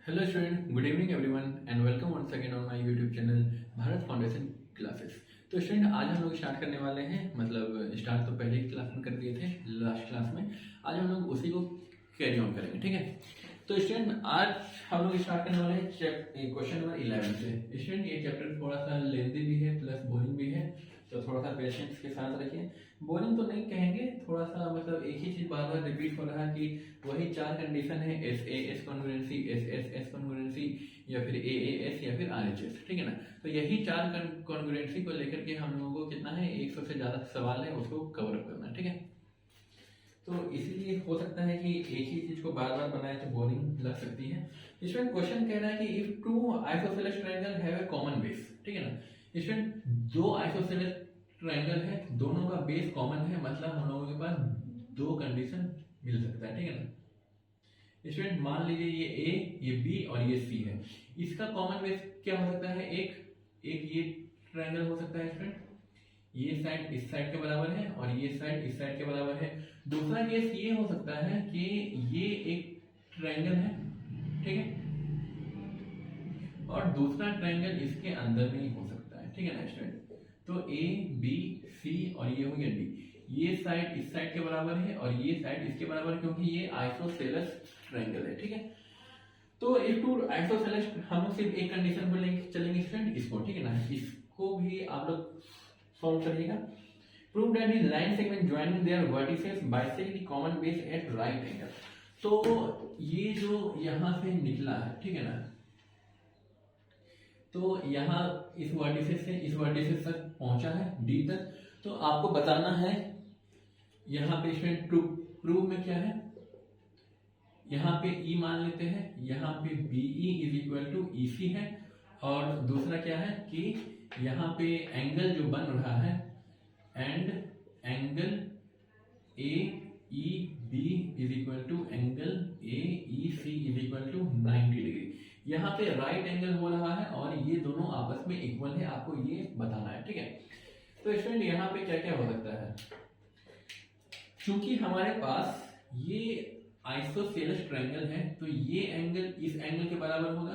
Hello student, good evening everyone and welcome once again on my YouTube channel Bharat Foundation Classes. तो student, आज हम लोग start करने वाले हैं, मतलब स्टार्ट तो पहले क्लास में कर दिए थे लास्ट क्लास में। आज हम लोग उसी को कैरी ऑन करेंगे, ठीक है। तो स्टूडेंट, आज हम लोग स्टार्ट करने वाले हैं क्वेश्चन नंबर 11 से। स्टूडेंट, ये चैप्टर थोड़ा सा लेंथी भी है प्लस बोरिंग भी है, तो थोड़ा सा पेशेंस के साथ रखिए। बोरिंग तो नहीं कहेंगे, थोड़ा सा मतलब एक ही चीज बार बार रिपीट हो रहा है कि वही चार कंडीशन है, S A S congruency, S S S congruency, या फिर ए एस या फिर आर एच एस, ठीक है ना। तो यही चार कॉन्ग्रुएंसी को लेकर के हम लोगों को कितना है, 100 से ज्यादा सवाल है, उसको कवर अप करना है, ठीक है। तो इसीलिए हो सकता है कि एक ही चीज को बार बार बनाए तो बोरिंग लग सकती है। इसमें क्वेश्चन कह रहा है कि if two isosceles triangle have a common base, ठीक है ना। इसमें दो आइसोसेलेस ट्रायंगल है, दोनों का बेस कॉमन है, मतलब हम लोगों के पास दो कंडीशन मिल सकता है, ठीक है ना। स्टूडेंट, मान लीजिए ये ए, ये बी और ये सी है। इसका कॉमन बेस क्या हो सकता है? एक ये ट्रायंगल हो सकता है स्टूडेंट, ये साइड इस साइड के बराबर है और ये साइड इस साइड के बराबर है। दूसरा केस ये हो सकता है कि ये एक ट्रायंगल है, ठीक है, और दूसरा ट्रायंगल इसके अंदर में ही हो सकता है, ठीक है ना स्टूडेंट। तो ए बी सी और ये हो गया डी, ये साइड इस साइड के बराबर है और ये साइड इसके बराबर है, क्योंकि ये आइसोसेलेस ट्रायंगल है, ठीक है। तो इफ टू आइसोसेलेस, हम लोग सिर्फ एक कंडीशन पर लेके चलेंगे स्टूडेंट, इसको, ठीक है ना। इसको भी आप लोग सॉल्व करिएगा। Prove that the line segment joining their vertices bisect the common base at right angle. तो ये जो यहां से निकला है, ठीक है ना, तो यहाँ इस वर्टिसेस से इस वर्टिसेस तक पहुंचा है डी तक। तो आपको बताना है यहाँ पे इसमें प्रूव में क्या है, यहाँ पे ई मान लेते हैं, यहाँ पे बीई इज इक्वल टू ई सी है, और दूसरा क्या है कि यहाँ पे एंगल जो बन रहा है and angle A E B is equal to angle A E C is equal to 90 degree. यहाँ पे राइट एंगल हो रहा है और ये दोनों आपस में इक्वल है, आपको ये बताना है, ठीक है। तो स्टूडेंट, यहाँ पे क्या क्या हो सकता है, चूंकि हमारे पास ये आइसोसेलेस ट्रायंगल है, तो ये एंगल इस एंगल के बराबर होगा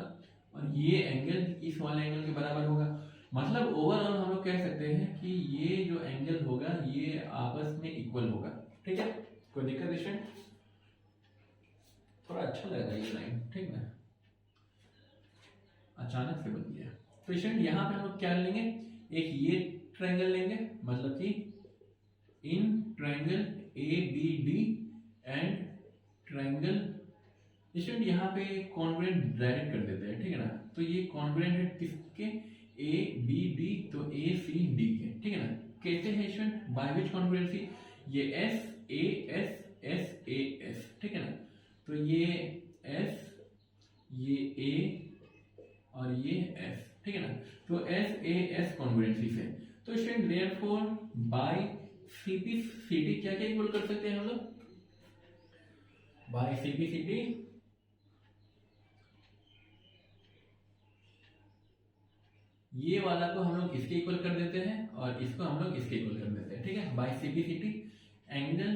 और ये एंगल इस वाले एंगल के बराबर होगा। मतलब ओवरऑल हम लोग कह सकते हैं कि ये जो एंगल होगा ये आपस में इक्वल होगा, ठीक है। कोई दिक्कत स्टूडेंट? थोड़ा अच्छा लग रहा है ये लाइन, ठीक है, अचानक से बन गया। तो स्टूडेंट, यहाँ पे हम लोग क्या लेंगे, एक ये ट्रायंगल लेंगे, मतलब कि in triangle A B D and triangle, student यहाँ पे कॉन्ग्रुएंट डायरेक्ट कर देते हैं, ठीक है ना। तो ये कॉन्ग्रुएंट है किसके, ए बी डी, तो ए सी डी के, ठीक है ना। कहते हैं स्टूडेंट बाय विच कॉन्ग्रुएंसी, ये S A S S A S, ठीक है ना। तो ये एस, ये ए और ये एस, ठीक है ना। तो एस ए एस कॉन्ग्रुएंसी से, तो स्टूडेंट देयरफॉर बाय सीपी सीटी क्या क्या इक्वल कर सकते हैं हम लोग, बाय सीपी सीटी ये वाला को हम लोग इसके इक्वल कर देते हैं और इसको हम लोग इसके इक्वल कर देते हैं, ठीक है। By CP CT angle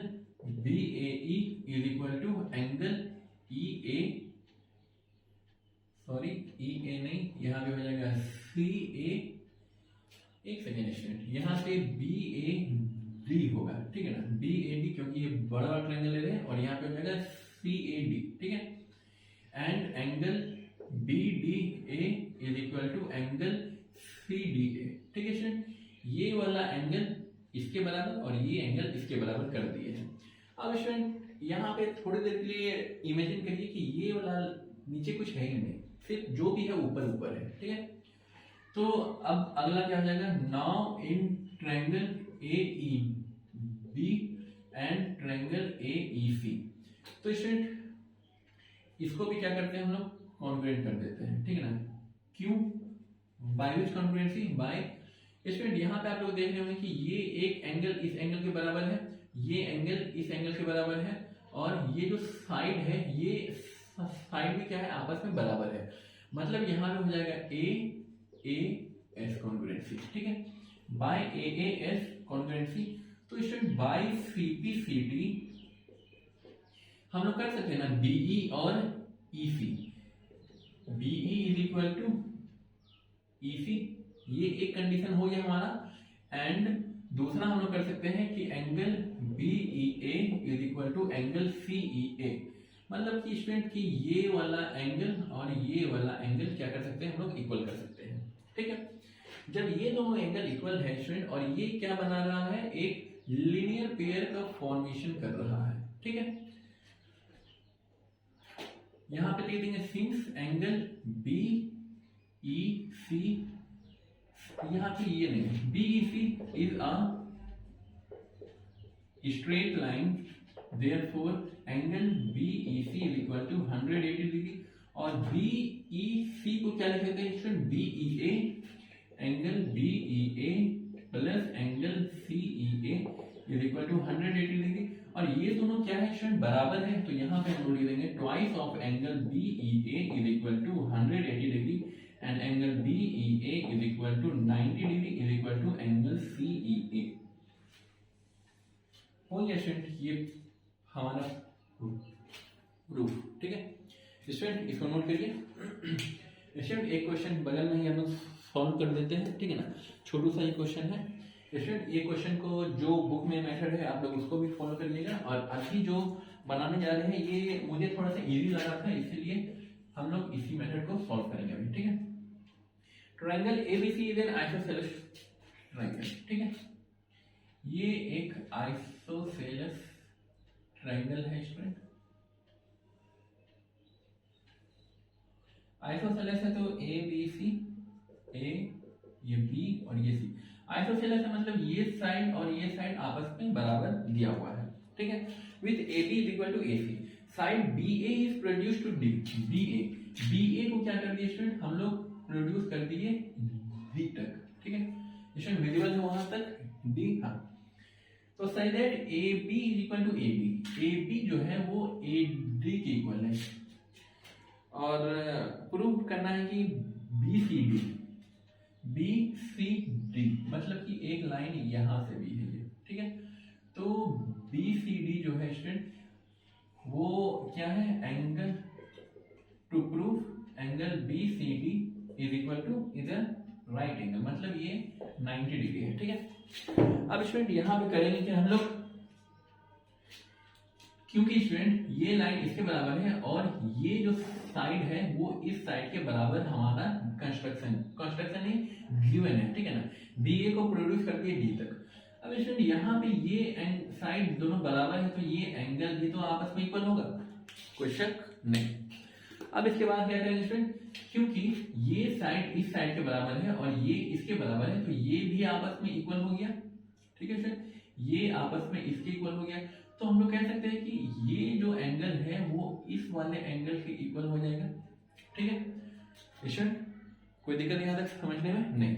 B A E is equal to angle E A, sorry E A नहीं, यहाँ पे हो जाएगा सी ए, एक सेकेंड स्टूडेंट, यहाँ पे बी ए डी होगा, ठीक है ना, बी ए डी, क्योंकि ये बड़ा वाला ट्रायंगल ले रहे हैं, और यहाँ पे हो जाएगा सी ए डी, ठीक है। And angle B D A is equal to angle C D A, ठीक है स्टूडेंट। ये वाला एंगल इसके बराबर और ये एंगल इसके बराबर कर दिए हैं। अब स्टूडेंट, यहाँ पे थोड़ी देर के लिए इमेजिन करिए कि ये वाला नीचे कुछ है ही नहीं, सिर्फ जो भी है ऊपर ऊपर है, ठीक है। तो अब अगला क्या हो जाएगा, now in triangle A E B and triangle A E C. तो स्टूडेंट, इसको भी क्या करते हैं हम लोग, कॉन्ग्रुएंट कर देते हैं, ठीक है ना। क्यों, by which congruency, by, student यहाँ पे आप लोग देख रहे होंगे कि ये एक एंगल इस एंगल के बराबर है, ये एंगल इस एंगल के बराबर है, और ये जो साइड है ये साइड भी क्या है, आपस में बराबर है। मतलब यहाँ पे हो जाएगा ए एस कॉन्ग्रुएंसी, ठीक है, बाय ए एस कॉन्ग्रुएंसी। तो स्टूडेंट बाय सीपी सीटी हम लोग कर सकते हैं ना, बीई और EC, BE is equal to EC, ये एक कंडीशन हो गया हमारा। एंड दूसरा हम लोग कर सकते हैं कि angle BEA is equal to angle CEA, मतलब कि स्टूडेंट कि ये वाला एंगल और ये वाला एंगल क्या कर सकते हैं, हम लोग इक्वल कर सकते हैं। ठीक है, जब ये दोनों एंगल इक्वल है स्टूडेंट और ये क्या बना रहा है, एक लीनियर पेयर का फॉर्मेशन कर रहा है। ठीक है, यहां पे लिख देंगे सिंस एंगल BEC, यहां पे ये नहीं, BEC is a straight line, therefore angle BEC is equal to 180 degree. और BEC को क्या लिख सकते हैं student, BEA, angle BEA plus angle CEA is equal to 180 degree. और ये दोनों क्या है स्टूडेंट, बराबर है, तो यहाँ पे हम लोग लिख देंगे twice of angle BEA is equal to 180 degree and angle BEA is equal to 90 degree is equal to angle CEA। हो गया स्टूडेंट ये हमारा प्रूफ। ठीक है स्टूडेंट, इसको नोट करिए। स्टूडेंट एक क्वेश्चन बगल में ही हम लोग सॉल्व कर देते हैं, ठीक है ना, छोटू सा ये क्वेश्चन है। स्टूडेंट ये क्वेश्चन को जो बुक में मेथड है आप लोग उसको भी फॉलो कर लीजिएगा, और अभी जो बनाने जा रहे हैं ये मुझे थोड़ा सा इजी लगा था, इसीलिए हम लोग इसी मेथड को सॉल्व करेंगे अभी। ठीक है, triangle ABC is an isosceles triangle. ठीक है, ये एक आइसोसेलेस ट्रायंगल है स्टूडेंट, आइसोसेलेस है तो ABC, A, ये B और ये C। आइसोसेलेस है मतलब ये साइड और ये साइड आपस में बराबर दिया हुआ है। ठीक है, with AB is equal to AC, side BA is produce to BA को क्या कर दिए स्टूडेंट, हम लोग प्रोड्यूस कर दिए D तक। ठीक है स्टूडेंट, विजिबल है वहां तक D। हाँ, तो सही that AB is equal to AB जो है वो AD के इक्वल है, और प्रूव करना है कि BCD मतलब कि एक लाइन यहां से भी है ये। ठीक है, तो BCD जो है स्टूडेंट वो क्या है, angle to proof angle BCD is equal to इधर राइट एंगल, मतलब ये 90 डिग्री है। ठीक है, अब स्टूडेंट यहां पे करेंगे कि हम लोग, क्योंकि स्टूडेंट ये लाइन इसके बराबर है और ये जो साइड है वो इस साइड के बराबर हमारा कंस्ट्रक्शन नहीं गिवन है। ठीक है ना, BA को प्रोड्यूस करती है D तक। अब स्टूडेंट यहाँ पे ये साइड दोनों बराबर है तो ये एंगल भी तो आपस में इक्वल होगा, कोई शक नहीं। अब इसके बाद क्या करेंगे स्टूडेंट, क्योंकि ये साइड इस साइड के बराबर है और ये इसके बराबर है तो ये भी आपस में इक्वल हो गया। ठीक है स्टूडेंट, ये आपस में इसके इक्वल हो गया, तो हम लोग कह सकते हैं कि ये जो एंगल है वो इस वाले एंगल के इक्वल हो जाएगा। ठीक है स्टूडेंट, कोई दिक्कत नहीं आता समझने में, नहीं।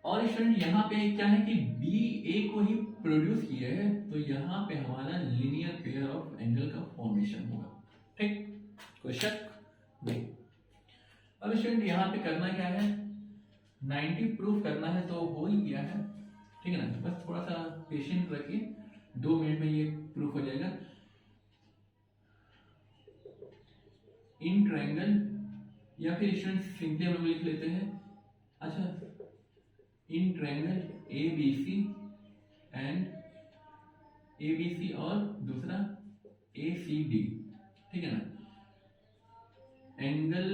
और स्टूडेंट यहाँ पे क्या है कि BA को ही प्रोड्यूस किया है तो यहाँ पे हमारा लीनियर पेयर ऑफ एंगल का फॉर्मेशन होगा। ठीक, कोई शक नहीं। अब स्टूडेंट यहाँ पे करना क्या है, 90 प्रूफ करना है तो हो ही गया है। ठीक है ना, बस थोड़ा सा पेशेंस रखिए, 2 मिनट में ये प्रूफ हो जाएगा। इन ट्रायंगल, या फिर स्टूडेंट सिंपली हम लोग लिख लेते हैं, अच्छा, in triangle ABC and ABC और दूसरा ACD। ठीक है ना, angle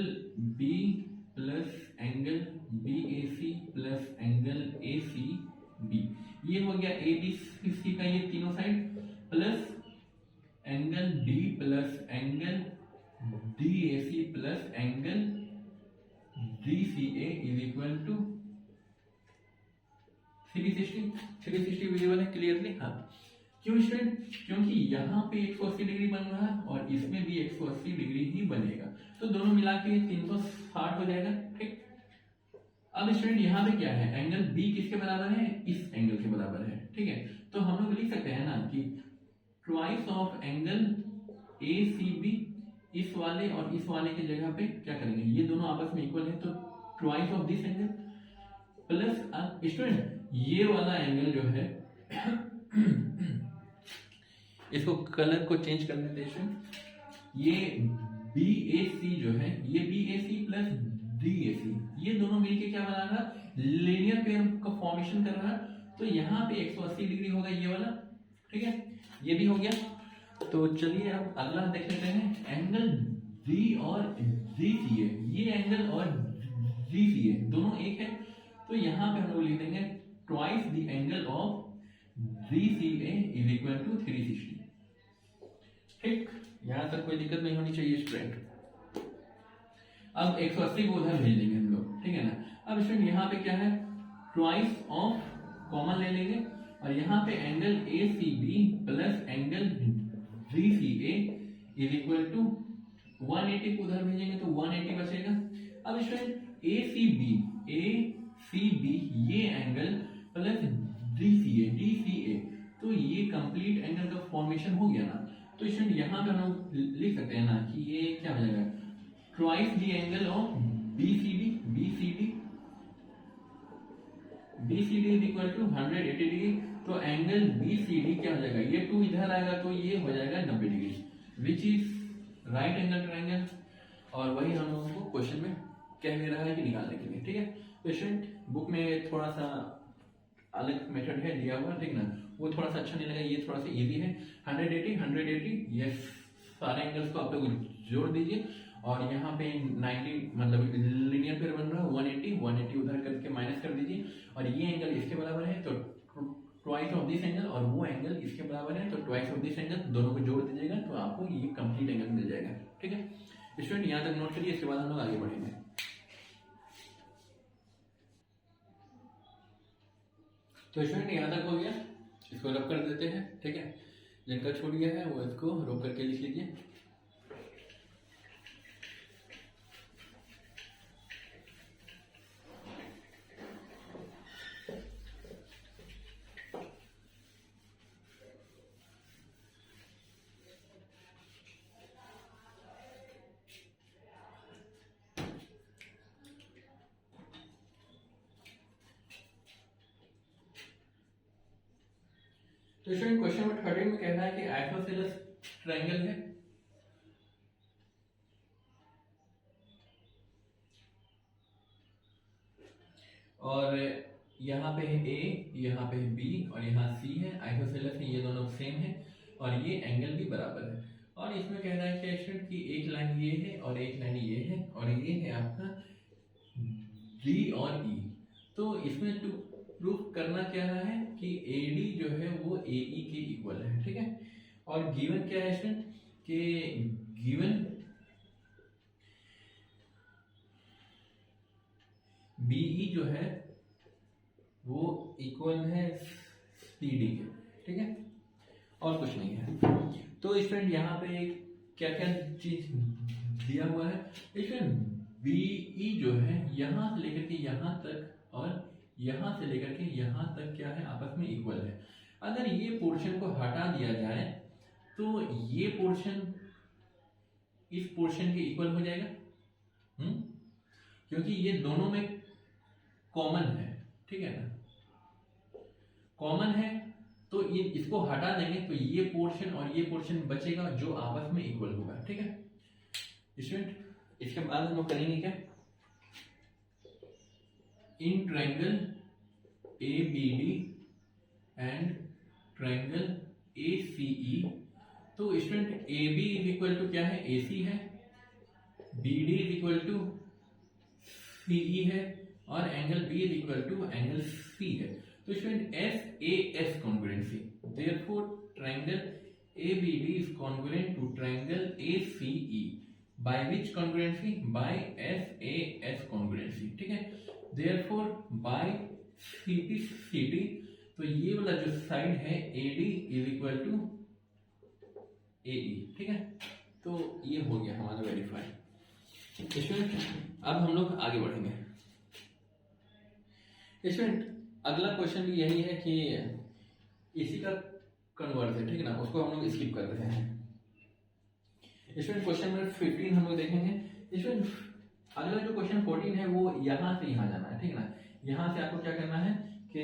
B plus angle BAC plus angle ACB, ये हो गया ABC का ये तीनों side, plus angle D plus angle DAC plus angle DCA is equal to 360 visible है क्लियरली। हाँ, क्यों स्टूडेंट, क्योंकि यहाँ पे 180 डिग्री बन रहा है और इसमें भी 180 डिग्री ही बनेगा, तो दोनों मिला के 360 हो जाएगा। ठीक, अब स्टूडेंट यहाँ पे क्या है, एंगल B किसके बराबर है, इस एंगल के बराबर है। ठीक है, तो हम लोग लिख सकते हैं ना कि ट्वाइस ऑफ एंगल ACB, इस वाले और इस वाले की जगह पे क्या करेंगे, ये दोनों आपस में इक्वल है तो twice of this angle plus student ये वाला एंगल जो है इसको कलर को चेंज कर देते हैं, ये बी ए सी जो है, ये B A C plus D A C, ये दोनों मिलके क्या बना रहा, लीनियर पेयर का फॉर्मेशन कर रहा है। तो यहाँ पे 180 डिग्री होगा ये वाला, ठीक है, ये भी हो गया। तो चलिए अब अगला देख लेते हैं, एंगल डी और डी सी ए, ये एंगल और डी सी ए दोनों एक है। तो यहाँ पे हम लोग लिख देंगे twice the angle of D C A is equal to 360। ठीक, यहाँ तक कोई दिक्कत नहीं होनी चाहिए स्टूडेंट। अब 180 को उधर भेज देंगे हम लोग, ठीक है ना। अब स्टूडेंट यहाँ पे क्या है, ट्वाइस ऑफ कॉमन ले लेंगे और यहाँ पे angle A C B plus angle D C A is equal to 180 को उधर भेजेंगे तो 180 बचेगा। अब स्टूडेंट ए सी बी ये angle plus D C A, तो ये कंप्लीट एंगल का फॉर्मेशन हो गया ना। तो स्टूडेंट यहाँ पे हम लोग लिख सकते हैं ना कि ये क्या हो जाएगा, twice the angle of B C D is equal to 180 degree. तो एंगल बी सी डी क्या हो जाएगा, ये 2 इधर आएगा तो ये हो जाएगा 90 degree, which is right angle triangle. और वही हम लोगों को क्वेश्चन में कह दे रहा है कि निकालने के लिए, ठीक है। तो स्टूडेंट बुक में थोड़ा सा अलग मेथड है दिया हुआ, ठीक ना, वो थोड़ा सा अच्छा नहीं लगा, ये थोड़ा सा इजी है। 180 ये सारे एंगल्स को आप लोग जोड़ दीजिए और यहाँ पे 90 मतलब लीनियर पेयर बन रहा है, 180 उधर करके माइनस कर दीजिए और ये एंगल इसके बराबर है तो ट्वाइस ऑफ दिस एंगल, और वो एंगल इसके बराबर है तो ट्वाइस ऑफ दिस एंगल, दोनों को जोड़ दीजिएगा तो आपको ये कंप्लीट एंगल मिल जाएगा, ठीक है। स्टूडेंट यहाँ तक नोट करिए, इसके बाद हम लोग आगे बढ़ेंगे। तो स्टूडेंट यहाँ तक हो गया, इसको रब कर देते हैं, ठीक है। जिनका छूट गया है वो इसको रोक करके लिख लीजिए। तो स्टूडेंट क्वेश्चन नंबर 13 में कहना है कि आइसोसेलेस ट्रायंगल है और यहाँ पे है ए, यहाँ पे है बी और यहाँ सी है, आइसोसेलेस है, ये दोनों सेम है और ये एंगल भी बराबर है। और इसमें कहना है कि स्टूडेंट की एक लाइन ये है और एक लाइन ये है और ये है आपका डी और ई। तो इसमें प्रूफ करना क्या है कि AD जो है वो AE के इक्वल है, ठीक है। और गिवन क्या है स्टूडेंट कि गिवन BE जो है वो इक्वल है CD के, ठीक है, और कुछ नहीं है। तो स्टूडेंट यहाँ पे क्या क्या चीज दिया हुआ है, स्टूडेंट BE जो है यहाँ से लेकर के यहाँ तक और यहाँ से लेकर के यहाँ तक क्या है, आपस में इक्वल है। अगर ये पोर्शन को हटा दिया जाए तो ये पोर्शन इस पोर्शन के इक्वल हो जाएगा, क्योंकि ये दोनों में कॉमन है, ठीक है ना, कॉमन है। तो ये इसको हटा देंगे तो ये पोर्शन और ये पोर्शन बचेगा जो आपस में इक्वल होगा, ठीक है स्टूडेंट। इसके बाद हम लोग करेंगे क्या, in triangle ABD and triangle ACE। तो student AB is equal to क्या है, AC है, BD is equal to CE है और angle B is equal to angle C है। तो student SAS congruency, therefore triangle ABD is congruent to triangle ACE by which congruency, by SAS congruency, ठीक है। Therefore by CT, तो ये वाला जो साइड है AD is equal to AE, ठीक है। तो ये हो गया हमारा वेरीफाई। स्टूडेंट अब हम लोग आगे बढ़ेंगे। स्टूडेंट अगला क्वेश्चन भी यही है कि इसी का कन्वर्स है, ठीक है ना, उसको हम लोग स्किप कर रहे हैं। स्टूडेंट क्वेश्चन नंबर 15 हम लोग देखेंगे। स्टूडेंट अगला जो क्वेश्चन 14 है वो यहाँ से यहाँ जाना है, ठीक है ना। यहाँ से आपको क्या करना है कि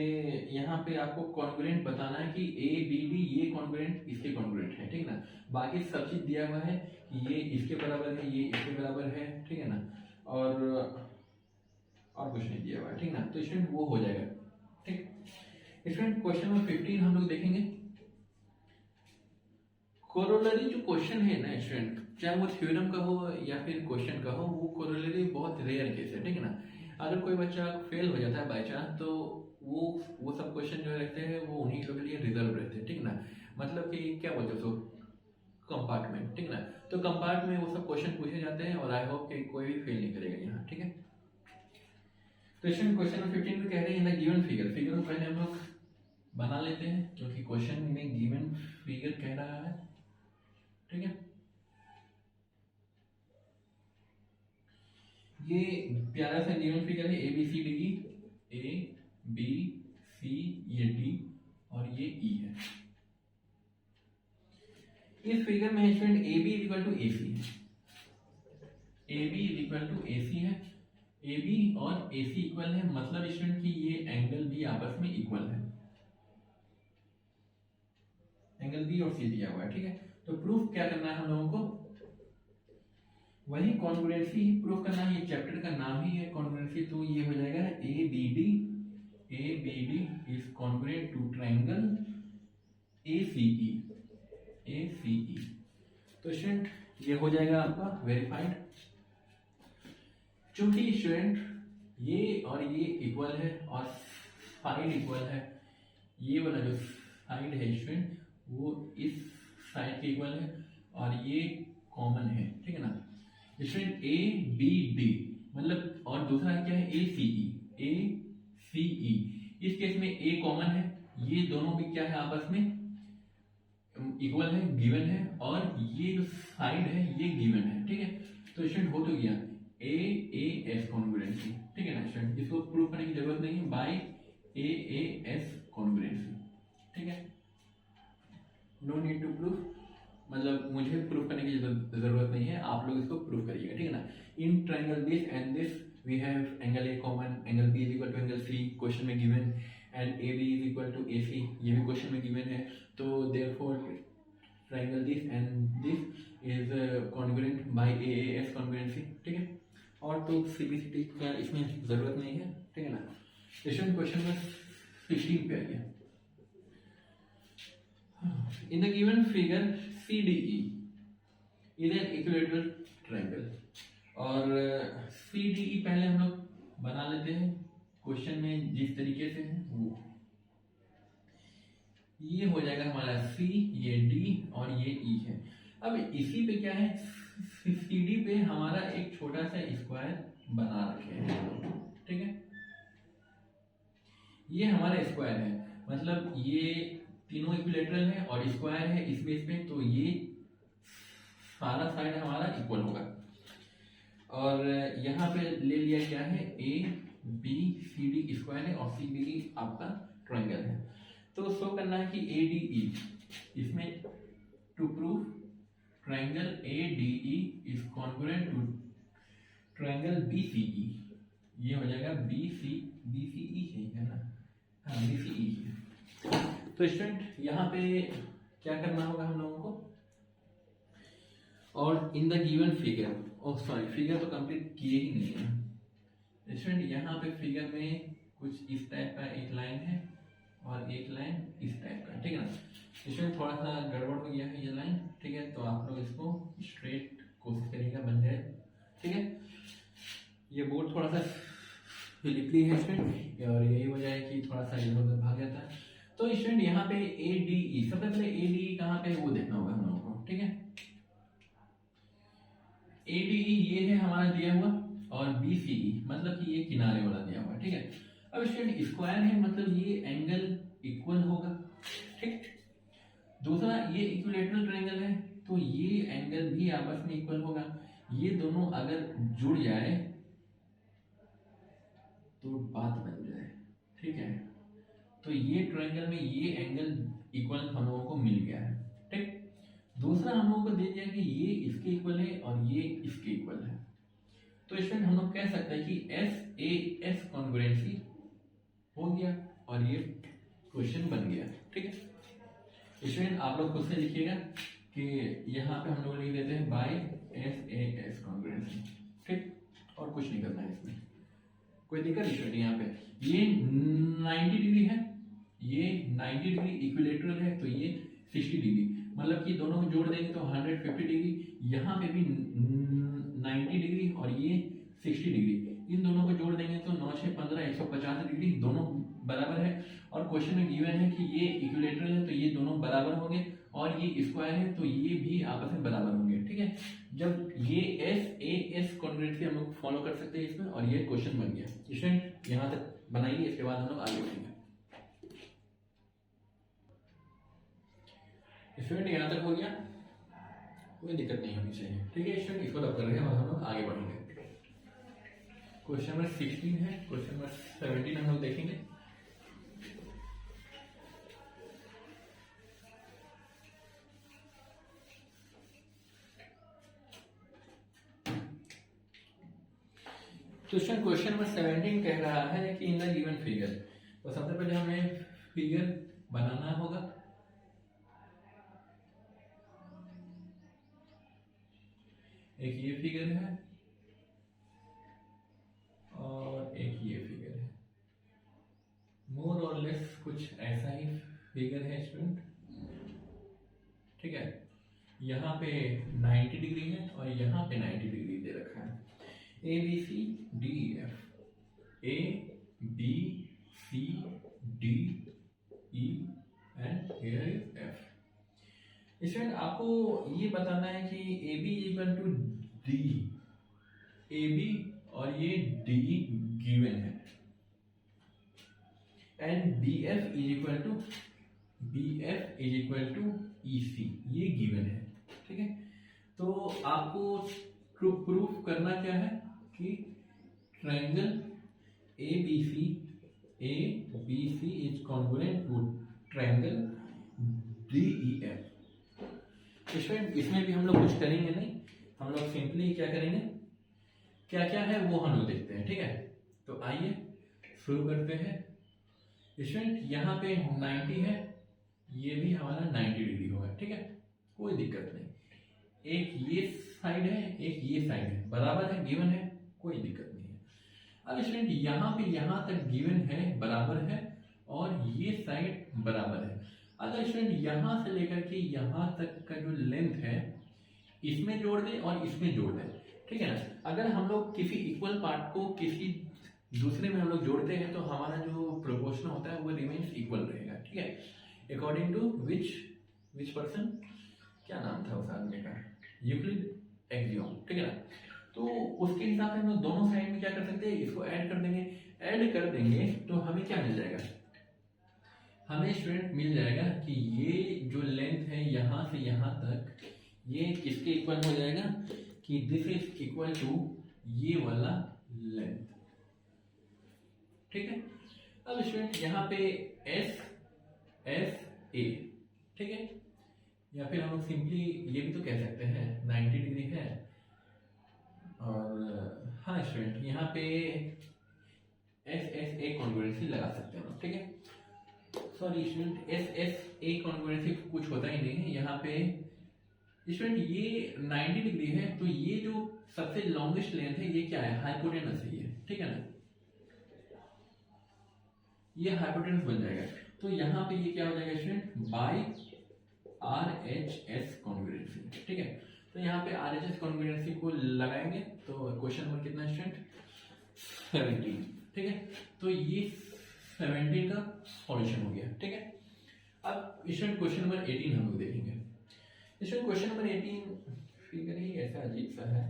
यहाँ पे आपको कॉन्ग्रुएंट बताना है कि ए बी डी ये कॉन्ग्रुएंट इसके कॉन्ग्रुएंट है, ठीक है ना। बाकी सब चीज दिया हुआ है कि ये इसके बराबर है, ये इसके बराबर है, ठीक है ना, और कुछ नहीं दिया हुआ है, ठीक है ना। तो स्टूडेंट वो हो जाएगा, ठीक। स्टूडेंट क्वेश्चन नंबर 15 हम लोग देखेंगे। कोरोलरी जो क्वेश्चन है ना स्टूडेंट, चाहे वो थ्योरम का हो या फिर क्वेश्चन का हो, वो कोरोलरी बहुत रेयर केस है, ठीक है ना। अगर कोई बच्चा फेल हो जाता है बाई चांस, तो वो सब क्वेश्चन जो रहते हैं वो उन्हीं लोगों के लिए रिजर्व रहते हैं, ठीक है ना। मतलब कि क्या बोलते हैं उसको, कंपार्टमेंट, ठीक है ना। तो कंपार्ट में वो सब क्वेश्चन पूछे जाते हैं और आई होप कि कोई भी फेल नहीं करेगा यहाँ, ठीक है। तो क्वेश्चन नंबर 15 में कह रहे हैं गिवन फिगर। फिगर को पहले हम लोग बना लेते हैं क्योंकि क्वेश्चन में गिवन फिगर कह रहा है, ठीक है। ये प्यारा सा गिवन फिगर है, A B C D E, A B C, ये डी और ये ई है। इस फिगर में student A B equal to A C है, A B equal to A C है, ए बी और ए सी इक्वल है, मतलब स्टूडेंट कि ये एंगल भी आपस में इक्वल है, एंगल बी और सी दिया हुआ है, ठीक है। तो प्रूफ क्या करना है हम लोगों को, वही कॉन्ग्रुएंसी ही प्रूफ करना है, ये चैप्टर का नाम ही है कॉन्ग्रुएंसी। तो ये हो जाएगा A B D is congruent to triangle A C E. तो स्टूडेंट ये हो जाएगा आपका वेरीफाइड। चूंकि स्टूडेंट ये और ये इक्वल है और साइड इक्वल है, ये वाला जो साइड है स्टूडेंट वो इस साइड के इक्वल है और ये कॉमन है, ठीक है ना। स्टूडेंट ए बी डी मतलब, और दूसरा क्या है ए सी ई। इस केस में ए कॉमन है, ये दोनों भी क्या है आपस में इक्वल है, गिवन है, और ये जो साइड है ये गिवन है, ठीक है। तो स्टूडेंट हो तो गया ए एस कॉन्ग्रुएंसी, ठीक है ना स्टूडेंट। इसको प्रूफ करने की जरूरत नहीं है, बाय ए एस कॉन्ग्रुएंसी, ठीक है। नो नीड टू प्रूफ, मतलब मुझे प्रूफ करने की जरूरत नहीं है, आप लोग इसको प्रूफ करिएगा, ठीक है ना। In triangle this and this we have angle A common, angle B is equal to angle C, question में given, and A B is equal to A C, ये भी क्वेश्चन में गिवन है। तो therefore triangle this and this is congruent by A S congruency, ठीक है। और तो सीबीसीटी का इसमें जरूरत नहीं है, ठीक है ना। क्वेश्चन में 16 पे आइए। In the given figure CDE is an equilateral triangle, और CDE पहले हम लोग बना लेते हैं क्वेश्चन में जिस तरीके से है वो। ये हो जाएगा हमारा C, ये D और ये E है। अब इसी पे क्या है, CD पे हमारा एक छोटा सा स्क्वायर बना रखे हैं, ठीक है। ये हमारा स्क्वायर है, मतलब ये तीनों इक्विलेटरल है और स्क्वायर है इस बेस पे, तो ये सारा साइड हमारा इक्वल होगा। और यहाँ पे ले लिया क्या है, A B C D square है और सी डी आपका ट्रायंगल है। तो शो करना है कि ए डी ई, इसमें to prove triangle A D E is congruent to triangle B C E, ये हो जाएगा बी सी ई है ना, हाँ बी सी ई है। तो स्टूडेंट यहाँ पे क्या करना होगा हम लोगों को, और in the given figure, oh sorry figure तो कंप्लीट किए ही नहीं है स्टूडेंट। यहाँ पे फिगर में कुछ इस टाइप का एक लाइन है और एक लाइन इस टाइप का, ठीक है ना। स्टूडेंट थोड़ा सा गड़बड़ हो गया है ये लाइन, ठीक है, तो आप लोग इसको स्ट्रेट कोशिश करिएगा बन जाए, ठीक है। ये बोर्ड थोड़ा सा स्लिपरी है स्टूडेंट, और यही वजह है कि थोड़ा सा इधर उधर भाग जाता है। तो स्टूडेंट यहाँ पे ए डी ई, सबसे पहले ए डी ई कहाँ पे है वो देखना होगा हम लोगों को, ठीक है। ए डी ई ये है हमारा दिया हुआ, और बी सी ई मतलब कि ये किनारे वाला दिया हुआ, ठीक है। अब स्टूडेंट स्क्वायर है मतलब ये एंगल इक्वल होगा, ठीक। दूसरा ये इक्विलेटरल ट्रायंगल है तो ये एंगल भी आपस में इक्वल होगा। ये दोनों अगर जुड़ जाए तो बात बन जाए, ठीक है। तो ये ट्रायंगल में ये एंगल इक्वल हम लोगों को मिल गया है, ठीक। दूसरा हम लोगों को दे दिया कि ये इसके इक्वल है और ये इसके इक्वल है। तो इसमें हम लोग कह सकते हैं कि एस ए एस कॉन्ग्रुएंसी हो गया और और ये क्वेश्चन बन गया। ठीक है स्टूडेंट, आप लोग खुद से लिखिएगा कि यहाँ पे हम लोग लिख देते हैं बाय SAS कॉन्ग्रुएंसी। ठीक, और कुछ नहीं करना है इसमें, कोई दिक्कत स्टूडेंट। यहाँ पे ये 90 डिग्री है, ये 90 डिग्री इक्विलेटरल है, तो ये 60 डिग्री, मतलब कि दोनों को जोड़ देंगे तो 150 डिग्री। यहाँ पे भी 90 डिग्री और ये 60 डिग्री, इन दोनों को जोड़ देंगे तो 9 6 15 150 डिग्री, दोनों बराबर है। और क्वेश्चन में गिवन है कि ये इक्विलेटरल है तो ये दोनों बराबर होंगे, और ये स्क्वायर है तो ये भी आपस में बराबर होंगे। ठीक है, जब ये SAS कॉन्ग्रुएंसी हम लोग फॉलो कर सकते हैं इसमें, और ये क्वेश्चन बन गया। स्टूडेंट यहाँ तक बनाइए, इसके बाद हम लोग आगे बढ़ेंगे। स्टूडेंट यहाँ तक हो गया, कोई दिक्कत नहीं होनी चाहिए। ठीक है स्टूडेंट, इसको तब कर रहे हैं और हम लोग आगे बढ़ेंगे। क्वेश्चन नंबर 16 है, क्वेश्चन नंबर 17 हम लोग देखेंगे। तो क्वेश्चन नंबर 17 कह रहा है कि इन द गिवन फिगर, तो सबसे पहले हमें फिगर बनाना होगा। एक ये फिगर है और एक ये फिगर है, मोर और लेस कुछ ऐसा ही फिगर है स्टूडेंट। ठीक है, यहाँ पे 90 डिग्री है और यहाँ पे 90 डिग्री दे रखा है। ABCDEF, ABCDE and here is F। Student आपको ये बताना है कि AB equal to D, AB और ये D गिवन है, and BF is equal to EC, ये गिवन है। ठीक है, तो आपको प्रूफ करना क्या है कि triangle ABC is congruent to triangle DEF। Student इसमें भी हम लोग कुछ करेंगे नहीं, हम लोग सिंपली क्या करेंगे, क्या क्या है वो हम लोग देखते हैं। ठीक है, तो आइए शुरू करते हैं। स्टूडेंट यहाँ पे 90 है, ये भी हमारा 90 डिग्री होगा। ठीक है, कोई दिक्कत नहीं, एक ये साइड है एक ये साइड है, बराबर है, गिवन है, कोई दिक्कत नहीं है। अब स्टूडेंट यहाँ पे यहाँ तक गिवन है, बराबर है, और ये साइड बराबर है। अगर स्टूडेंट यहाँ से लेकर के यहाँ तक का जो लेंथ है इसमें जोड़ दे और इसमें जोड़ दे, ठीक है ना। अगर हम लोग किसी इक्वल पार्ट को किसी दूसरे में हम लोग जोड़ते हैं तो हमारा जो प्रोपोर्शन होता है वो रिमेन्स इक्वल रहेगा। ठीक है, अकॉर्डिंग टू विच पर्सन, क्या नाम था उस आदमी का, यूक्लिड एक्सियोम। ठीक है ना, तो उसके हिसाब से हम लोग दोनों साइड में क्या कर सकते हैं, इसको ऐड कर देंगे। ऐड कर देंगे तो हमें क्या मिल जाएगा, हमें स्टूडेंट मिल जाएगा कि ये जो लेंथ है यहाँ से यहाँ तक, ये किसके इक्वल हो जाएगा कि दिस इज इक्वल टू ये वाला लेंथ। ठीक है, अब स्टूडेंट यहाँ पे एस ए, ठीक है, या फिर हम लोग सिंपली ये भी तो कह सकते हैं 90 डिग्री है, और हाँ स्टूडेंट यहाँ पे एस ए कॉन्ग्रुएंसी लगा सकते हैं हम लोग। ठीक है, sorry student S A congruency कुछ होता ही नहीं है यहाँ पे स्टूडेंट। ये 90 डिग्री है तो ये जो सबसे लॉन्गेस्ट लेंथ है ये क्या है, हाइपोटेनस है ये। ठीक है ना, ये हाइपोटेनस बन जाएगा। तो यहाँ पे ये क्या हो जाएगा स्टूडेंट, बाय RHS कॉन्ग्रुएंसी। ठीक है, तो यहाँ पे RHS कॉन्ग्रुएंसी को लगाएंगे तो क्वेश्चन नंबर कितना स्टूडेंट, 17। ठीक है, तो ये 17 का सॉल्यूशन हो गया। ठीक है, अब स्टूडेंट क्वेश्चन नंबर 18 हम लोग देखेंगे। स्टूडेंट क्वेश्चन नंबर 18 फिगर ही ऐसा अजीब सा है।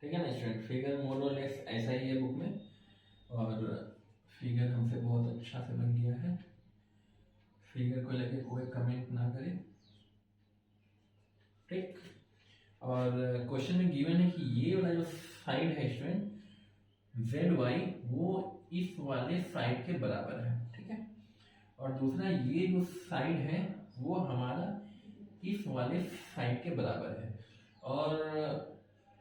ठीक है ना स्टूडेंट, फिगर मोर और लेस ऐसा ही है बुक में, और फिगर हमसे बहुत अच्छा से बन गया है। फिगर को लेके कोई कमेंट ना करें। ठीक, और क्वेश्चन में गिवन है कि ये वाला जो साइड है स्टूडेंट जेड वाई वो इस वाले साइड के बराबर है, ठीक है। और दूसरा ये जो साइड है वो हमारा इस वाले साइड के बराबर है, और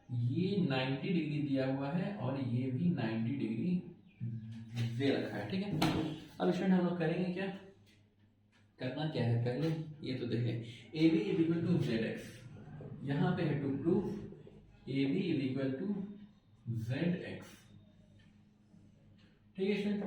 ये 90 डिग्री दिया हुआ है और ये भी 90 डिग्री दे रखा है, ठीक है। अब स्टूडेंट हम लोग करेंगे क्या, करना क्या है, पहले ये तो देख लें A B is equal to Z X. यहाँ पे है to prove A B is equal to Z X, ठीक है स्टूडेंट।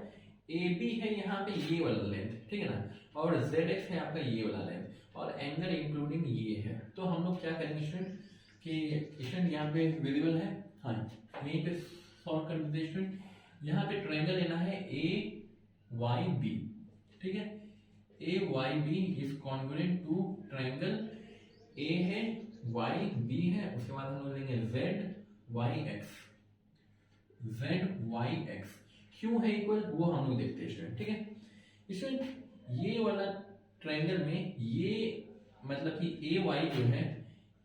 ए बी है यहाँ पे ये वाला लेंथ, ठीक है ना, और जेड एक्स है आपका ये वाला लेंथ, और एंगल इंक्लूडिंग ये है। तो हम लोग क्या करेंगे स्टूडेंट कि स्टूडेंट यहाँ पे विजिबल है, हाँ यहीं पे सॉल्व कर देते स्टूडेंट। यहाँ पे ट्रायंगल लेना है ए वाई बी, ठीक है। A Y B is congruent to triangle A है वाई बी है, उसके बाद हम लोग लेंगे Z Y X, Z Y X क्यों है इक्वल वो हम लोग देखते हैं स्टूडेंट, ठीक है। स्टूडेंट ये वाला ट्रायंगल में ये मतलब कि ए वाई जो है,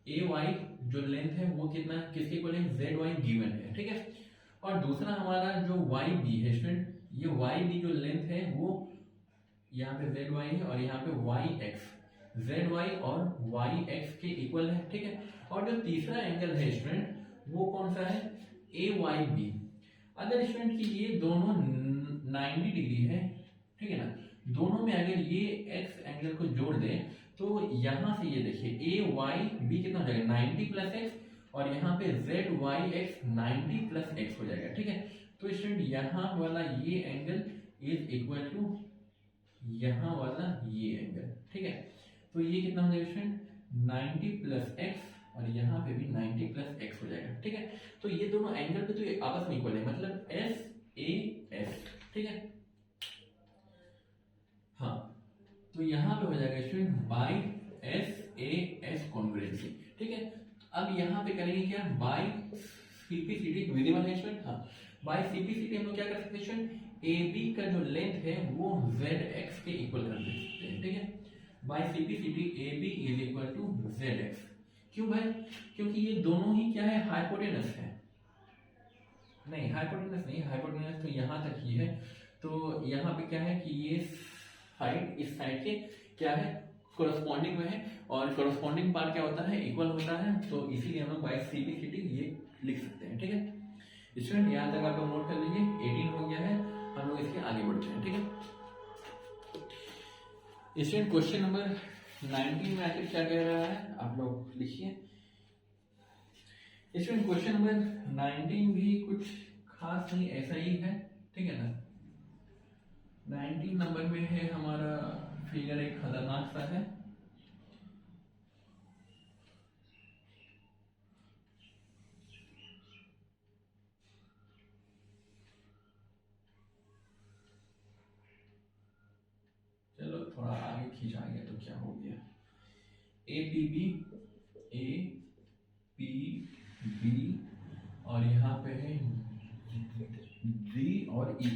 ए वाई जो लेंथ है वो कितना किसके इक्वल है, जेड वाई गिवन है, ठीक है। और दूसरा हमारा जो वाई बी है स्टूडेंट, ये वाई बी जो लेंथ है वो यहाँ पे जेड वाई है और यहाँ पे वाई एक्स, जेड वाई और वाई एक्स के इक्वल है, ठीक है। और जो तीसरा एंगल है स्टूडेंट वो कौन सा है, ए वाई बी। अगर स्टूडेंट की ये दोनों 90 डिग्री है, ठीक है ना, दोनों में अगर ये एक्स एंगल को जोड़ दें तो यहां से ये देखिए ए वाई बी कितना हो जाएगा 90 प्लस एक्स, और यहाँ पे Z Y X 90 plus X हो जाएगा, ठीक है। तो स्टूडेंट यहाँ वाला ये एंगल इज इक्वल टू यहाँ वाला ये एंगल, ठीक है। तो ये कितना हो जाएगा स्टूडेंट 90 प्लस एक्स, और यहाँ पे भी 90 प्लस एक्स हो जाएगा, ठीक है। तो ये दोनों एंगल पे तो ये आपस में इक्वल है, मतलब एस ए एस, ठीक है। हाँ तो यहाँ पे हो जाएगा student by S A S congruency, ठीक है। अब यहाँ पे करेंगे क्या, बाई सीपीसीटी विजिबल है स्टूडेंट, हाँ बाई सीपीसीटी हम लोग क्या कर सकते हैं स्टूडेंट, ए बी का जो लेंथ है वो जेड एक्स के इक्वल कर सकते हैं, ठीक है। By CPCT A B is equal to Z X, क्यों भाई, क्योंकि ये दोनों ही क्या है, हाइपोटेनस है, नहीं हाइपोटेनस नहीं, हाइपोटेनस तो यहाँ तक ही है। तो यहाँ पे क्या है कि ये साइड इस साइड के क्या है कोरस्पॉन्डिंग में है, और कोरस्पॉन्डिंग पार्ट क्या होता है, इक्वल होता है, तो इसीलिए हम लोग बाई सीपीसीटी ये लिख सकते हैं, ठीक है। स्टूडेंट यहाँ तक आप लोग नोट कर लीजिए, 18 हो गया है, हम लोग इसके आगे बढ़ते हैं, ठीक है। स्टूडेंट क्वेश्चन नंबर 19 में आखिर क्या कह रहा है आप लोग लिखिए। स्टूडेंट क्वेश्चन नंबर 19 भी कुछ खास नहीं, ऐसा ही है, ठीक है ना। 19 नंबर में है हमारा फिगर एक खतरनाक सा है, चलो थोड़ा आगे खींचा गया तो क्या हो गया, ए पी बी और यहाँ पे है डी और ई।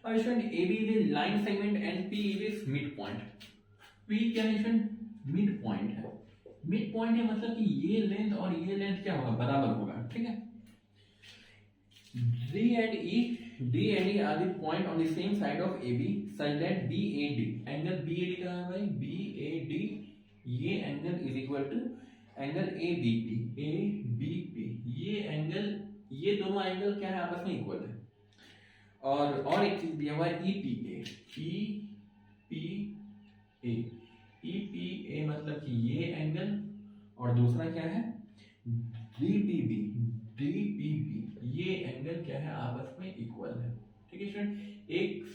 अब student A B is line segment and P is mid point. P क्या है स्टूडेंट, मिड पॉइंट है, मिड पॉइंट है मतलब कि ये लेंथ और ये लेंथ क्या होगा, बराबर होगा, ठीक है। D and E are the point on the same side of AB such that BAD angle BAD का है भाई, BAD ये angle is equal to angle ABP ये एंगल, ये दोनों एंगल क्या है आपस में इक्वल है। और एक चीज दिया हुआ है EPA मतलब कि ये एंगल, और दूसरा क्या है DPB ये एंगल क्या है आपस में इक्वल है, ठीक है स्टूडेंट। एक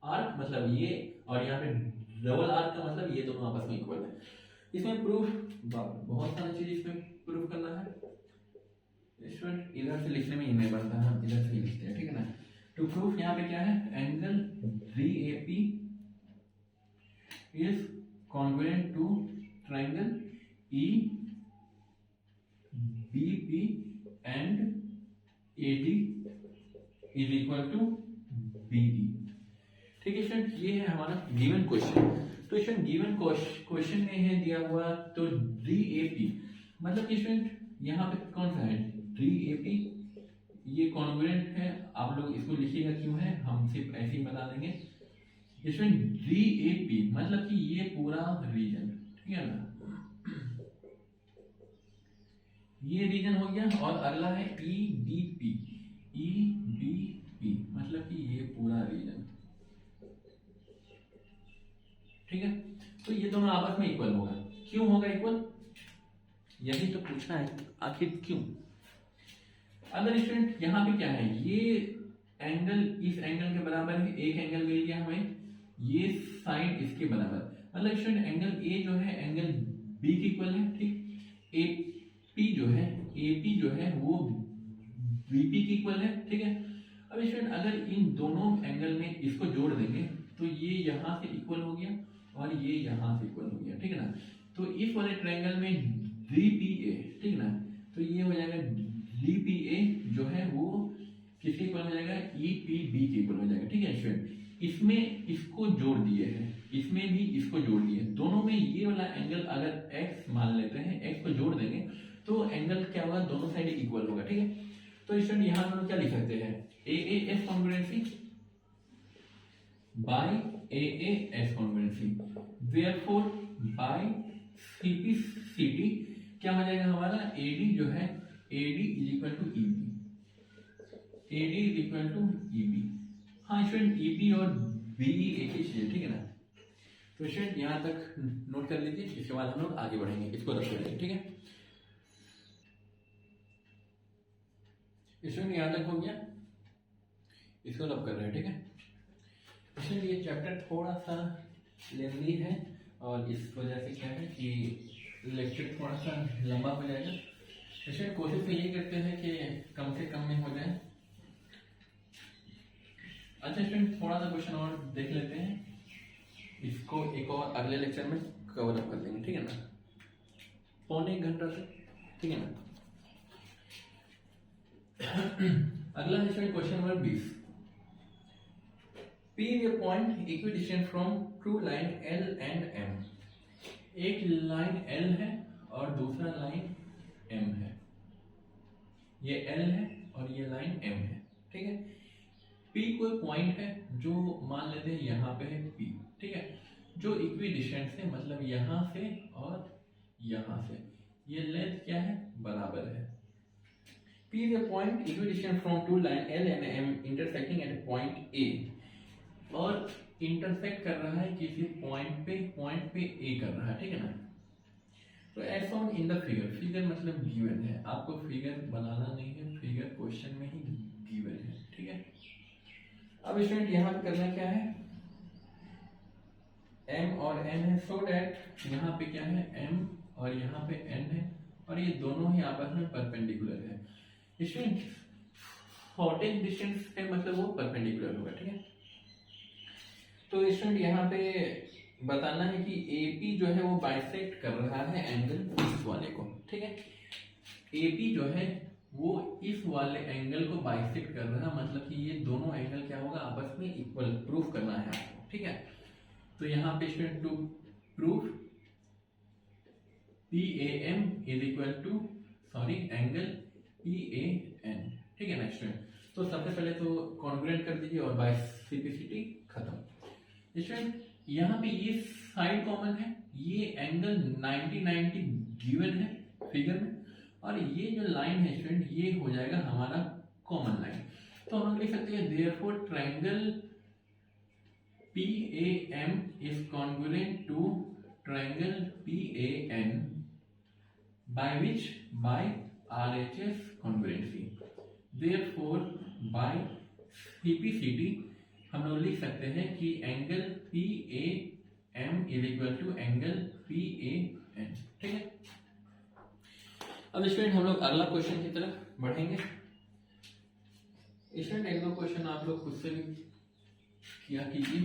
आर्क मतलब ये, और यहाँ पे डबल आर्क का मतलब ये दोनों आपस में इक्वल है। इसमें प्रूफ बहुत सारी चीज इसमें प्रूफ करना है स्टूडेंट, इधर से लिखने में ही नहीं बनता, हम इधर से ही लिखते हैं, ठीक है ना। टू प्रूफ यहाँ पे क्या है, angle DAP is congruent to triangle EBP and AD is equal to BE, ठीक है स्टूडेंट। ये है हमारा गिवन क्वेश्चन। तो स्टूडेंट गिवन क्वेश्चन में है दिया हुआ तो DAP मतलब कि स्टूडेंट यहाँ पे कौन सा है, डी ए पी, ये कॉन्ग्रुएंट है। आप लोग इसको लिखिएगा क्यों है, हम सिर्फ ऐसे ही बता देंगे। इसमें डी ए पी मतलब कि ये पूरा रीजन, ठीक है ना, ये रीजन हो गया। और अगला है E B P, E B P मतलब कि ये पूरा रीजन, ठीक है। तो ये दोनों आपस में इक्वल होगा। क्यों होगा इक्वल, यही तो पूछना है, आखिर क्यों। अगर स्टूडेंट यहाँ पे क्या है, ये एंगल इस एंगल के बराबर है, एक एंगल मिल गया हमें, ये साइड इसके बराबर, मतलब स्टूडेंट एंगल ए जो है एंगल बी के इक्वल है, ठीक। ए पी जो है, ए पी जो है वो बीपी के इक्वल है, ठीक है। अब स्टूडेंट अगर इन दोनों एंगल में इसको जोड़ देंगे तो ये यहाँ से इक्वल हो गया और ये यहाँ से इक्वल हो गया, ठीक है ना। तो इस वाले ट्रायंगल में DPA, ठीक है ना, तो ये हो जाएगा DPA जो है वो किसके इक्वल हो जाएगा, EPB के इक्वल हो जाएगा, ठीक है स्टूडेंट। इसमें इसको जोड़ दिए हैं, इसमें भी इसको जोड़ दिए, दोनों में ये वाला एंगल अगर x मान लेते हैं, x को जोड़ देंगे तो एंगल क्या होगा, दोनों साइड इक्वल होगा, ठीक है। तो स्टूडेंट यहाँ हम क्या लिख सकते हैं, AAS congruency by AAS congruency, therefore by CPCT क्या हो जाएगा हमारा, AD जो है AD is equal to EB, AD is equal to EB। हाँ स्टूडेंट EB और BE एक ही चीज है, ठीक है ना। तो स्टूडेंट यहाँ तक नोट कर लीजिए, इसके बाद हम लोग आगे बढ़ेंगे, इसको रख लेंगे, ठीक है। स्टूडेंट यहाँ तक हो गया, इसको रब कर रहे हैं, ठीक है। इसलिए ये चैप्टर थोड़ा सा लेंदी है और इस वजह से क्या है कि लेक्चर थोड़ा सा लंबा हो जाएगा। इसलिए कोशिश तो ये करते हैं कि कम से कम में हो जाए। अच्छा स्टूडेंट थोड़ा सा क्वेश्चन और देख लेते हैं, इसको एक और अगले लेक्चर में कवर अप कर देंगे, ठीक है ना, पौने एक घंटा से, ठीक है ना। अगला है question number 20। P is a point equidistant from two line L and M। एक लाइन L है और दूसरा लाइन M है, ये L है और ये लाइन M है, ठीक है। P कोई पॉइंट है जो मान लेते हैं यहाँ पे है P, ठीक है, जो इक्विडिस्टेंट है, मतलब यहाँ से और यहाँ से ये लेंथ क्या है, बराबर है। P is a point equidistant from two line L and M intersecting at point A, और इंटरसेक्ट कर रहा है किसी पॉइंट पे ए कर रहा है, ठीक है ना। तो as on in the figure, figure मतलब गिवन है, आपको फिगर बनाना नहीं है, फिगर क्वेश्चन में ही गिवन है, ठीक है। अब स्टूडेंट यहाँ पे करना क्या है, m और n है, सो दैट यहाँ पे क्या है m और यहाँ पे n है और ये दोनों ही आपस में परपेंडिकुलर है। स्टूडेंट शॉर्टेज डिस्टेंस है, मतलब वो परपेंडिकुलर होगा, ठीक है। तो स्टूडेंट यहाँ पे बताना है कि AP जो है वो बाइसेक्ट कर रहा है एंगल इस वाले को, ठीक है। AP जो है वो इस वाले एंगल को बाइसेक्ट कर रहा है, मतलब कि ये दोनों एंगल क्या होगा, आपस में इक्वल, प्रूफ करना है आपको, ठीक है। तो यहाँ पे student to proof PAM is equal to angle PAN, ठीक है ना स्टूडेंट। तो सबसे पहले तो कॉन्ग्रुएंट कर दीजिए और बाय CPCT खत्म। स्टूडेंट यहाँ पे ये साइड कॉमन है, ये एंगल 90-90 गिवन है फिगर में, और ये जो लाइन है स्टूडेंट ये हो जाएगा हमारा कॉमन लाइन। तो हम लोग लिख सकते हैं therefore triangle PAM is congruent to triangle PAN by which, by RHS congruency. Therefore by CPCT हम लोग लिख सकते हैं कि angle PAM is equal to angle PAN, ठीक है। अब स्टूडेंट हम लोग अगला क्वेश्चन की तरफ बढ़ेंगे। स्टूडेंट एक दो क्वेश्चन आप लोग खुद से भी किया कीजिए,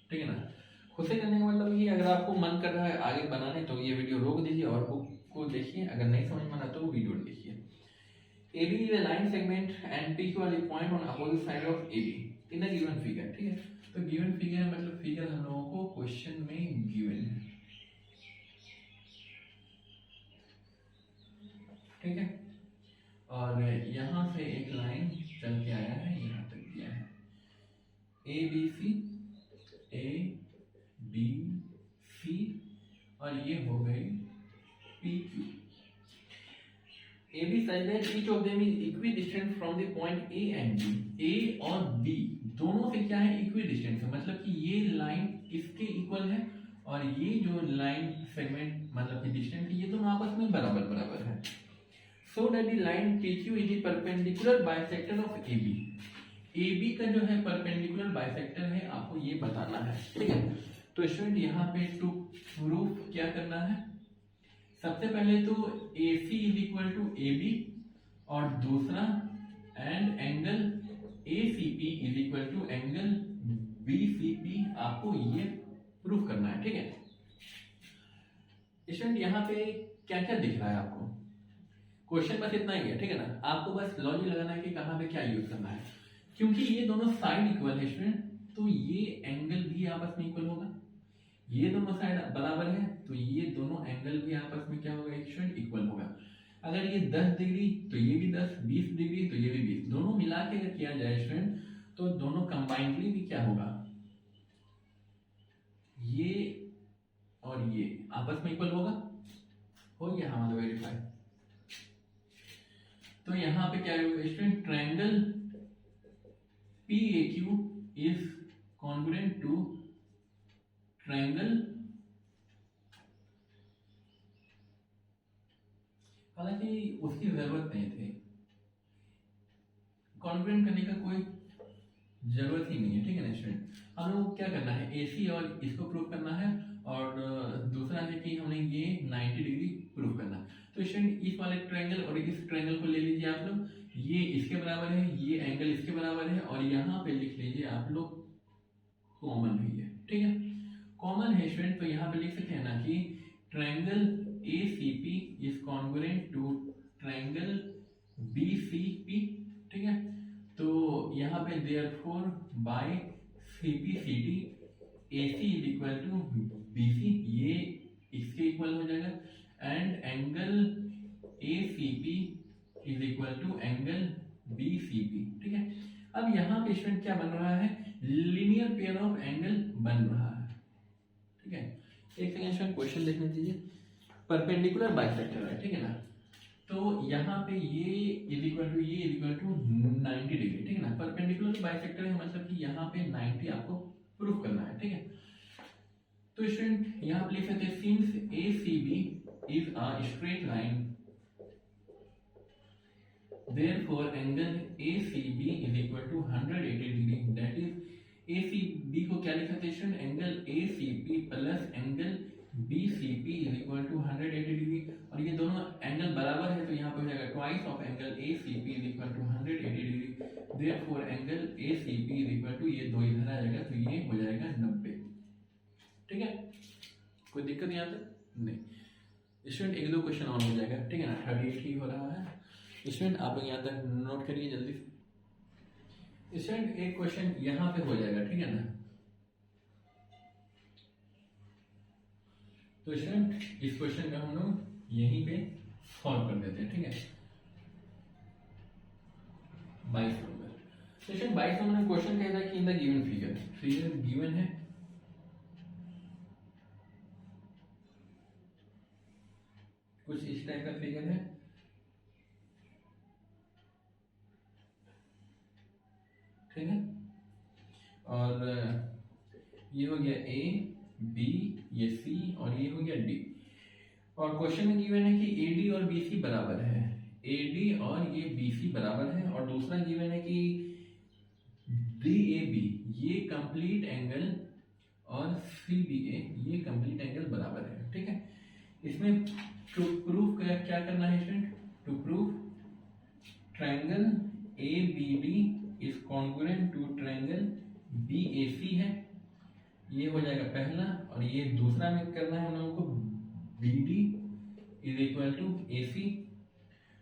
ठीक है ना। खुद से करने का मतलब ये, अगर आपको मन कर रहा है आगे बनाने तो ये वीडियो रोक दीजिए और बुक को देखिए, अगर नहीं समझ में आता तो वीडियो देखिए। AB is a line segment and PQ are a point on opposite side of AB in a given figure, ठीक है। तो गिवन फिगर मतलब फिगर हम लोगों को क्वेश्चन में गिवन है। से एक लाइन चल के आया है, यहाँ तक दिया है ए बी सी, और ये हो गई P Q. AB says that each of them is equidistant from the point A and B. A और B दोनों से क्या है, इक्विडिस्टेंट है, मतलब कि ये लाइन इसके इक्वल है और ये जो लाइन सेगमेंट मतलब कि डिस्टेंस है, ये दोनों आपस में बराबर बराबर है। So that the line PQ is the perpendicular bisector of AB। AB का जो है परपेंडिकुलर बाइसेक्टर है, आपको ये बताना है, ठीक है। तो स्टूडेंट यहाँ पे टू प्रूफ क्या करना है, सबसे पहले तो AC is equal to AB और दूसरा and angle ACP is equal to angle BCP, आपको ये प्रूफ करना है, ठीक है। स्टूडेंट यहाँ पे क्या क्या दिख रहा है आपको, क्वेश्चन बस इतना ही है, ठीक है ना। आपको बस लॉजिक लगाना है कि कहाँ पे क्या यूज करना है, क्योंकि ये दोनों साइड इक्वल है स्टूडेंट, तो ये एंगल भी आपस में इक्वल होगा, ये दोनों साइड बराबर है तो ये दोनों एंगल भी आपस में क्या होगा स्टूडेंट, इक्वल होगा। अगर ये 10 डिग्री तो ये भी 10, 20 डिग्री तो ये भी 20, दोनों मिला के अगर किया जाए स्टूडेंट तो दोनों कंबाइंडली भी क्या होगा, ये और ये आपस में इक्वल होगा, हो गया हमारा वेरीफाई। तो यहाँ पे क्या होगा student, triangle PAQ is congruent to triangle, हालांकि उसकी जरूरत नहीं थी, कॉन्ग्रुएंट करने का कोई जरूरत ही नहीं है, ठीक है ना स्टूडेंट। हम लोग क्या करना है, AC और इसको प्रूव करना है और दूसरा है कि हमने ये 90 डिग्री प्रूव करना है। तो स्टूडेंट इस वाले ट्रायंगल और इस ट्रायंगल को ले लीजिए आप लोग, ये इसके बराबर है, ये एंगल इसके बराबर है और यहाँ पे लिख लीजिए आप लोग कॉमन भी है, ठीक है, कॉमन है स्टूडेंट। तो यहाँ पे लिख सकते हैं ना कि triangle ACP is congruent to triangle BCP, ठीक है। तो यहाँ पे therefore by CPCD AC is equal to BC, ये इसके इक्वल हो जाएगा and angle ACP is equal to angle BCP, ठीक है। अब यहाँ पे स्टूडेंट क्या बन रहा है, लीनियर पेयर ऑफ एंगल बन रहा है, ठीक है। एक सेकंड स्टूडेंट क्वेश्चन देखने दीजिए, परपेंडिकुलर बाइसेक्टर है, ठीक है ना। तो यहाँ पे ये इज इक्वल टू ये इज इक्वल टू 90 डिग्री, ठीक है ना। परपेंडिकुलर बाइसेक्टर है मतलब कि यहाँ पे 90 आपको प्रूफ करना है, ठीक है। तो स्टूडेंट यहाँ पे लिख सकते हैं since ACB is a straight line therefore angle ACB is equal to 180 degree, that is ACB को क्या लिख सकते हैं student, angle ACP plus angle BCP is equal to 180 degree, और ये दोनों एंगल बराबर है तो यहाँ पे हो जाएगा twice of angle ACP is equal to 180 degree, therefore angle ACP is equal to ये दो इधर आ जाएगा तो ये हो जाएगा 90, ठीक है। कोई दिक्कत यहाँ पे नहीं स्टूडेंट, एक दो क्वेश्चन और हो जाएगा, ठीक है ना। 38 ही हो रहा है स्टूडेंट, आप लोग यहाँ तक नोट करिए जल्दी से। स्टूडेंट एक क्वेश्चन यहाँ पे हो जाएगा, ठीक है ना। तो स्टूडेंट इस क्वेश्चन का हम लोग यहीं पे सॉल्व कर देते हैं, ठीक है। 22 नंबर क्वेश्चन, 22 नंबर क्वेश्चन कहता है कि in the given figure given है, कुछ इस टाइप का फिगर है, ठीक है। और ये हो गया A B, ये C और ये हो गया D, और क्वेश्चन में गिवन है कि AD और BC बराबर है, AD और ये BC बराबर है, और दूसरा गिवन है कि DAB ये कंप्लीट एंगल और CBA ये कंप्लीट एंगल बराबर है, ठीक है। इसमें टू प्रूफ क्या करना है student, to proof triangle ABD is congruent to triangle BAC है, ये हो जाएगा पहला, और ये दूसरा में करना है हम लोगों को BD is equal to AC,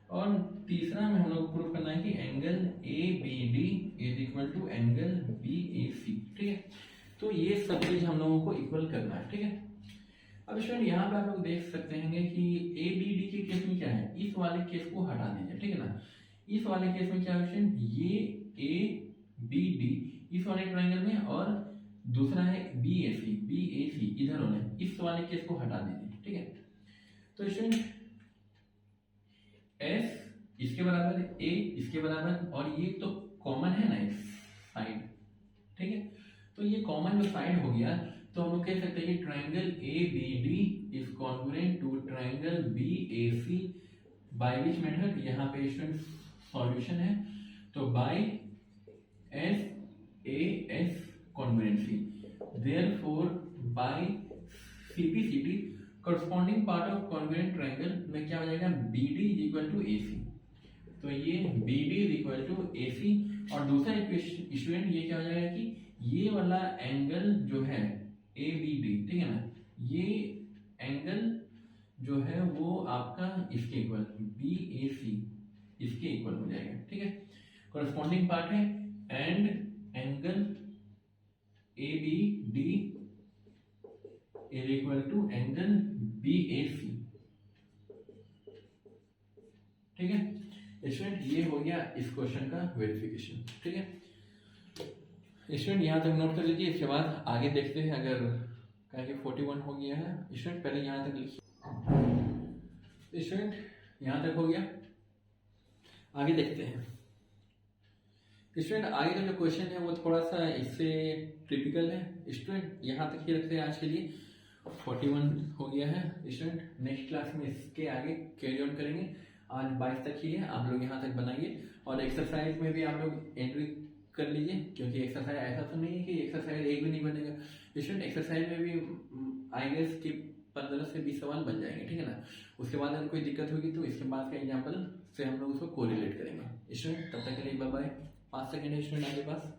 और तीसरा में हम लोग को प्रूफ करना है कि angle ABD is equal to angle BAC, ठीक है। तो ये सब चीज हम लोगों को इक्वल करना है, ठीक है। अब स्टूडेंट यहाँ पे आप लोग देख सकते हैं कि ABD के केस में क्या है, इस वाले केस को हटा दीजिए, ठीक है ना। इस वाले केस में क्या क्वेश्चन, ये ए बी डी इस वाले ट्राइंगल में और दूसरा है बी ए सी इधर होना है, इस वाले केस को हटा दीजिए, ठीक है। तो स्टूडेंट एस इसके बराबर, ए इसके बराबर, और ये तो कॉमन है ना इस साइड, ठीक है। तो ये कॉमन जो साइड हो गया, तो हम लोग कह सकते हैं कि triangle A B D is congruent to triangle B A C by which method, यहाँ पे स्टूडेंट सॉल्यूशन है, तो by S A S congruency, therefore by CPCT corresponding part of congruent triangle में क्या हो जाएगा, BD is equal to AC, तो ये BD is equal to AC, और दूसरा स्टूडेंट ये क्या हो जाएगा कि ये वाला एंगल जो है ABD, ठीक है ना, ये एंगल जो है वो आपका इसके इक्वल BAC इसके इक्वल हो जाएगा, ठीक है। corresponding part है and angle ABD is equal to angle BAC, ठीक है स्टूडेंट। ये हो गया इस क्वेश्चन का वेरिफिकेशन, ठीक है स्टूडेंट, यहाँ तक नोट कर लीजिए। इसके बाद आगे देखते हैं, अगर कहेंगे 41 हो गया है स्टूडेंट, पहले यहाँ तक लिखिए स्टूडेंट, यहाँ तक हो गया, आगे देखते हैं स्टूडेंट। आगे का जो क्वेश्चन है वो थोड़ा सा इससे टिपिकल है स्टूडेंट, यहाँ तक ही रखते हैं आज के लिए। 41 हो गया है स्टूडेंट, नेक्स्ट क्लास में इसके आगे कैरी ऑन करेंगे। आज 22 तक ही है, आप लोग यहाँ तक बनाइए, और एक्सरसाइज में भी आप लोग एंट्री कर लीजिए, क्योंकि एक्सरसाइज ऐसा तो नहीं है कि एक्सरसाइज एक भी नहीं बनेगा स्टूडेंट, एक्सरसाइज में भी आई गेस कि 15 से 20 सवाल बन जाएंगे, ठीक है ना। उसके बाद अगर कोई दिक्कत होगी तो इसके बाद का एग्जाम्पल से हम लोग उसको कोरिलेट करेंगे स्टूडेंट। तब तक के लिए बाय बाय। 5 सेकंड है स्टूडेंट आपके पास।